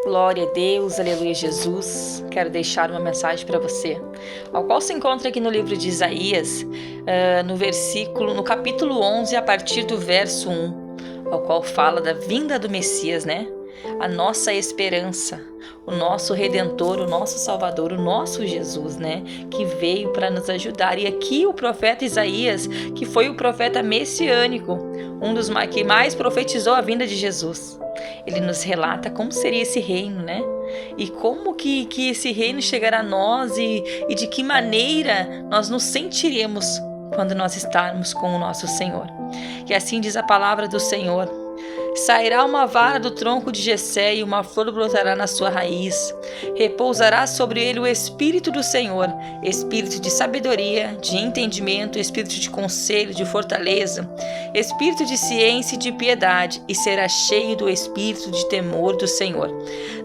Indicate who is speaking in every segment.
Speaker 1: Glória a Deus, aleluia Jesus. Quero deixar uma mensagem para você, ao qual se encontra aqui no livro de Isaías, no capítulo 11, a partir do verso 1, ao qual fala da vinda do Messias, né? A nossa esperança, o nosso Redentor, o nosso Salvador, o nosso Jesus, né? Que veio para nos ajudar. E aqui o profeta Isaías, que foi o profeta messiânico, um dos que mais profetizou a vinda de Jesus. Ele nos relata como seria esse reino, né? E como que esse reino chegará a nós e de que maneira nós nos sentiremos quando nós estarmos com o nosso Senhor. E assim diz a palavra do Senhor: sairá uma vara do tronco de Jessé e uma flor brotará na sua raiz. Repousará sobre ele o Espírito do Senhor, Espírito de sabedoria, de entendimento, Espírito de conselho, de fortaleza, Espírito de ciência e de piedade, e será cheio do Espírito de temor do Senhor.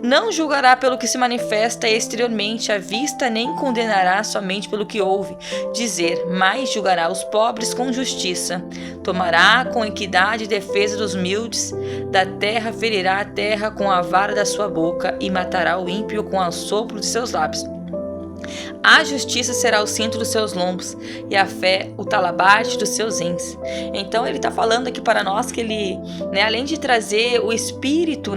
Speaker 1: Não julgará pelo que se manifesta exteriormente à vista, nem condenará somente pelo que ouve dizer, mas julgará os pobres com justiça. Tomará com equidade defesa dos humildes. Da terra ferirá a terra com a vara da sua boca e matará o ímpio com o sopro de seus lábios. A justiça será o cinto dos seus lombos e a fé o talabarte dos seus rins. Então ele está falando aqui para nós que ele, além de trazer o espírito,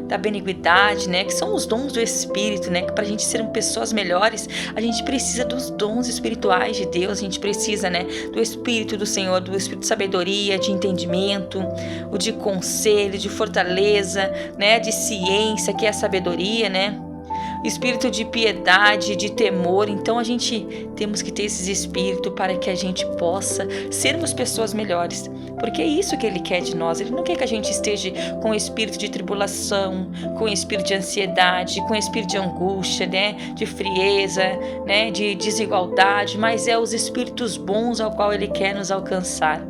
Speaker 1: da benignidade, que são os dons do Espírito, que para a gente ser pessoas melhores, a gente precisa dos dons espirituais de Deus, a gente precisa, do Espírito do Senhor, do Espírito de sabedoria, de entendimento, o de conselho, de fortaleza, de ciência, que é a sabedoria, Espírito de piedade, de temor. Então a gente temos que ter esses espíritos para que a gente possa sermos pessoas melhores, porque é isso que Ele quer de nós. Ele não quer que a gente esteja com espírito de tribulação, com espírito de ansiedade, com espírito de angústia, de frieza, de desigualdade, mas é os espíritos bons ao qual Ele quer nos alcançar.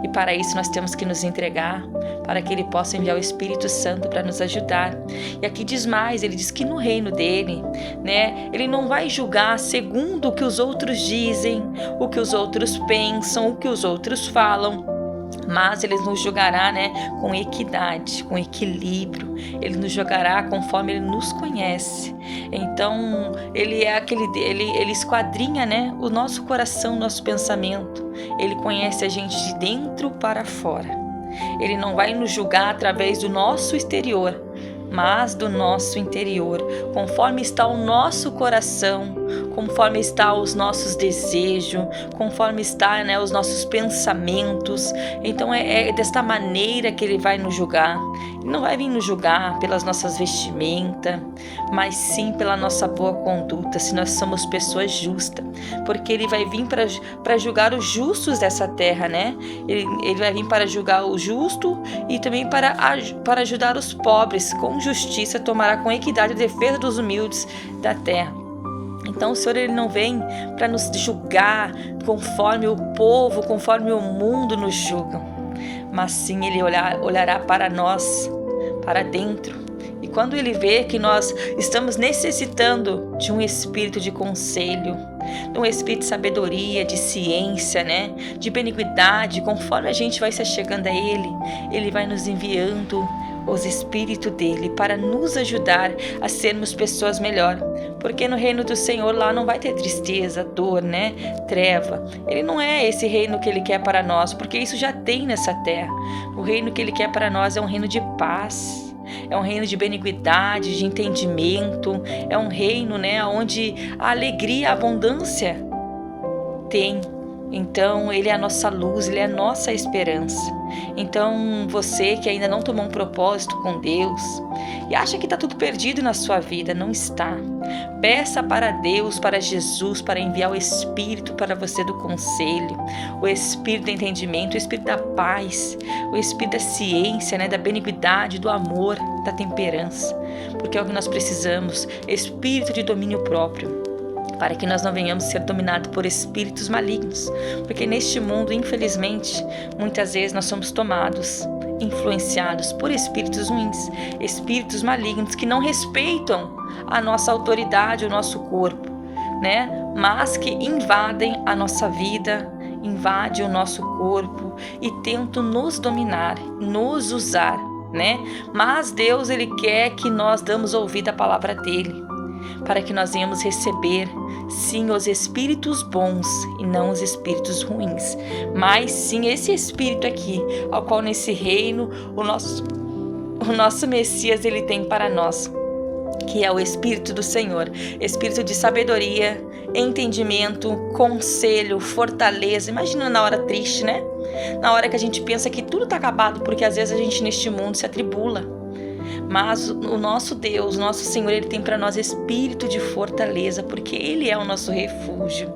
Speaker 1: E para isso nós temos que nos entregar, para que Ele possa enviar o Espírito Santo para nos ajudar. E aqui diz mais, Ele diz que no reino dele, Ele não vai julgar segundo o que os outros dizem, o que os outros pensam, o que os outros falam, mas Ele nos julgará, com equidade, com equilíbrio. Ele nos julgará conforme Ele nos conhece. Então Ele é Ele esquadrinha, o nosso coração, o nosso pensamento. Ele conhece a gente de dentro para fora. Ele não vai nos julgar através do nosso exterior, mas do nosso interior, conforme está o nosso coração, conforme está os nossos desejos, conforme está, os nossos pensamentos. Então é desta maneira que Ele vai nos julgar. Ele não vai vir nos julgar pelas nossas vestimentas, mas sim pela nossa boa conduta, se nós somos pessoas justas, porque Ele vai vir para julgar os justos dessa terra, Ele vai vir para julgar o justo e também para ajudar os pobres. Com justiça tomará com equidade a defesa dos humildes da terra. Então o Senhor, Ele não vem para nos julgar conforme o povo, conforme o mundo nos julga, mas sim Ele olhará para nós, para dentro. E quando Ele vê que nós estamos necessitando de um espírito de conselho, de um espírito de sabedoria, de ciência, de benignidade, conforme a gente vai se chegando a Ele, Ele vai nos enviando os espíritos dele para nos ajudar a sermos pessoas melhores, porque no reino do Senhor lá não vai ter tristeza, dor, treva. Ele não é esse reino que Ele quer para nós, porque isso já tem nessa terra. O reino que Ele quer para nós é um reino de paz, é um reino de benignidade, de entendimento, é um reino, onde a alegria, a abundância tem. Então Ele é a nossa luz, Ele é a nossa esperança. Então você que ainda não tomou um propósito com Deus e acha que está tudo perdido na sua vida, não está. Peça para Deus, para Jesus, para enviar o Espírito para você do conselho, o Espírito do entendimento, o Espírito da paz, o Espírito da ciência, da benignidade, do amor, da temperança, porque é o que nós precisamos, Espírito de domínio próprio, para que nós não venhamos ser dominados por espíritos malignos, porque neste mundo, infelizmente, muitas vezes nós somos tomados, influenciados por espíritos ruins, espíritos malignos que não respeitam a nossa autoridade, o nosso corpo, mas que invadem a nossa vida, invadem o nosso corpo e tentam nos dominar, nos usar né? Mas Deus, Ele quer que nós damos ouvido à palavra dEle, para que nós venhamos receber, sim, os espíritos bons e não os espíritos ruins, mas sim esse espírito aqui, ao qual nesse reino o nosso Messias, Ele tem para nós, que é o Espírito do Senhor, espírito de sabedoria, entendimento, conselho, fortaleza. Imagina na hora triste, né? Na hora que a gente pensa que tudo está acabado, porque às vezes a gente neste mundo se atribula. Mas o nosso Deus, nosso Senhor, Ele tem para nós espírito de fortaleza, porque Ele é o nosso refúgio,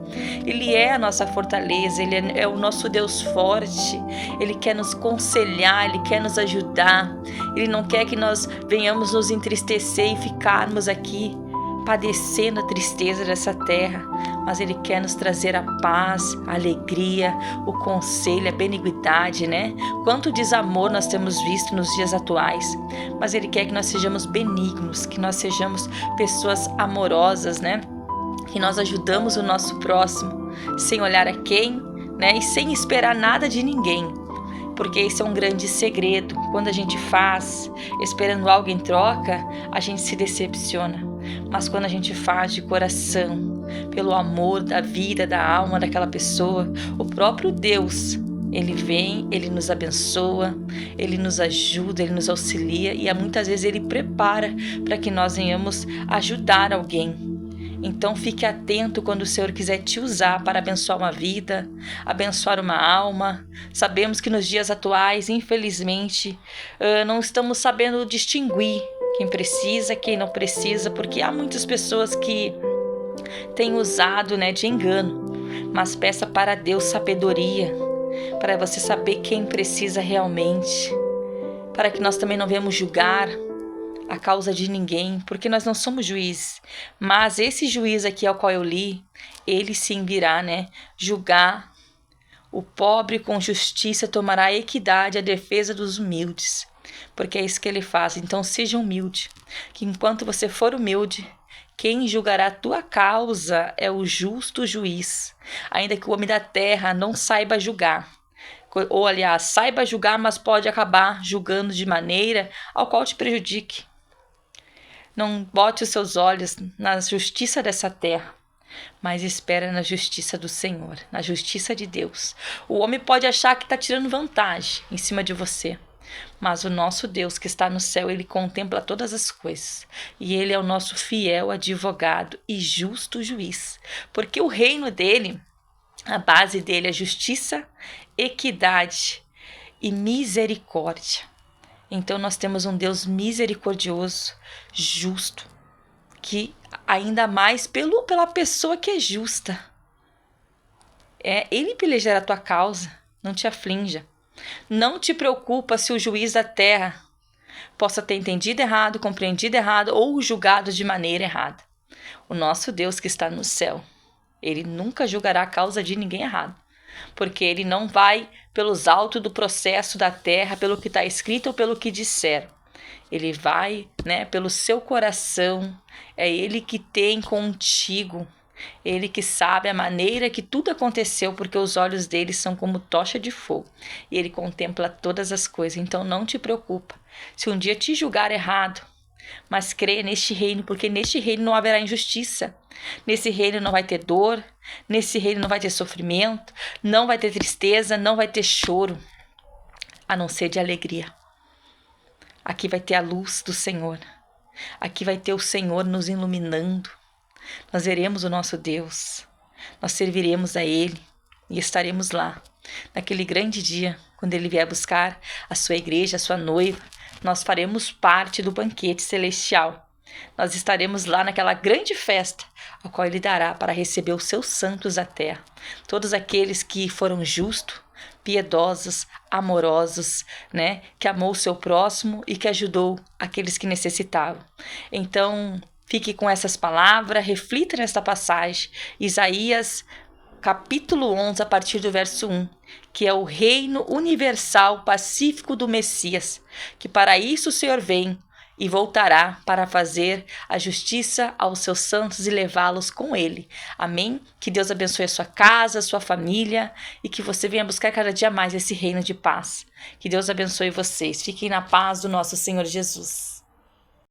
Speaker 1: Ele é a nossa fortaleza, Ele é o nosso Deus forte. Ele quer nos conselhar, Ele quer nos ajudar, Ele não quer que nós venhamos nos entristecer e ficarmos aqui padecendo a tristeza dessa terra, mas Ele quer nos trazer a paz, a alegria, o conselho, a beniguidade, né? Quanto desamor nós temos visto nos dias atuais, mas Ele quer que nós sejamos benignos, que nós sejamos pessoas amorosas, né? Que nós ajudamos o nosso próximo, sem olhar a quem, né? E sem esperar nada de ninguém, porque esse é um grande segredo. Quando a gente faz, esperando algo em troca, a gente se decepciona. Mas quando a gente faz de coração, pelo amor da vida, da alma daquela pessoa, o próprio Deus, Ele vem, Ele nos abençoa, Ele nos ajuda, Ele nos auxilia e muitas vezes Ele prepara para que nós venhamos ajudar alguém. Então fique atento quando o Senhor quiser te usar para abençoar uma vida, abençoar uma alma. Sabemos que nos dias atuais, infelizmente, não estamos sabendo distinguir quem precisa, quem não precisa, porque há muitas pessoas que têm usado, né, de engano. Mas peça para Deus sabedoria, para você saber quem precisa realmente, para que nós também não venhamos julgar a causa de ninguém, porque nós não somos juízes. Mas esse juiz aqui ao qual eu li, ele sim virá, né, julgar o pobre com justiça, tomará a equidade, a defesa dos humildes, porque é isso que Ele faz. Então seja humilde, que enquanto você for humilde, quem julgará a tua causa é o justo juiz, ainda que o homem da terra não saiba julgar, ou aliás, saiba julgar, mas pode acabar julgando de maneira ao qual te prejudique. Não bote os seus olhos na justiça dessa terra, mas espera na justiça do Senhor, na justiça de Deus. O homem pode achar que está tirando vantagem em cima de você, mas o nosso Deus que está no céu, Ele contempla todas as coisas. E Ele é o nosso fiel advogado e justo juiz. Porque o reino dEle, a base dEle é justiça, equidade e misericórdia. Então nós temos um Deus misericordioso, justo, que ainda mais pela pessoa que é justa. Ele pelejará a tua causa, não te aflinja. Não te preocupa se o juiz da terra possa ter entendido errado, compreendido errado ou julgado de maneira errada. O nosso Deus que está no céu, Ele nunca julgará a causa de ninguém errado, porque Ele não vai pelos autos do processo da terra, pelo que está escrito ou pelo que disseram. Ele vai, né, pelo seu coração. É Ele que tem contigo. Ele que sabe a maneira que tudo aconteceu, porque os olhos dele são como tocha de fogo. E Ele contempla todas as coisas. Então não te preocupa se um dia te julgar errado, mas creia neste reino, porque neste reino não haverá injustiça. Nesse reino não vai ter dor, nesse reino não vai ter sofrimento, não vai ter tristeza, não vai ter choro, a não ser de alegria. Aqui vai ter a luz do Senhor. Aqui vai ter o Senhor nos iluminando. Nós veremos o nosso Deus. Nós serviremos a Ele e estaremos lá. Naquele grande dia, quando Ele vier buscar a sua igreja, a sua noiva, nós faremos parte do banquete celestial. Nós estaremos lá naquela grande festa, a qual Ele dará para receber os seus santos à terra. Todos aqueles que foram justos, piedosos, amorosos, né? Que amou o seu próximo e que ajudou aqueles que necessitavam. Então, fique com essas palavras, reflita nesta passagem, Isaías capítulo 11, a partir do verso 1, que é o reino universal pacífico do Messias, que para isso o Senhor vem, e voltará para fazer a justiça aos seus santos e levá-los com ele. Amém? Que Deus abençoe a sua casa, a sua família e que você venha buscar cada dia mais esse reino de paz. Que Deus abençoe vocês. Fiquem na paz do nosso Senhor Jesus.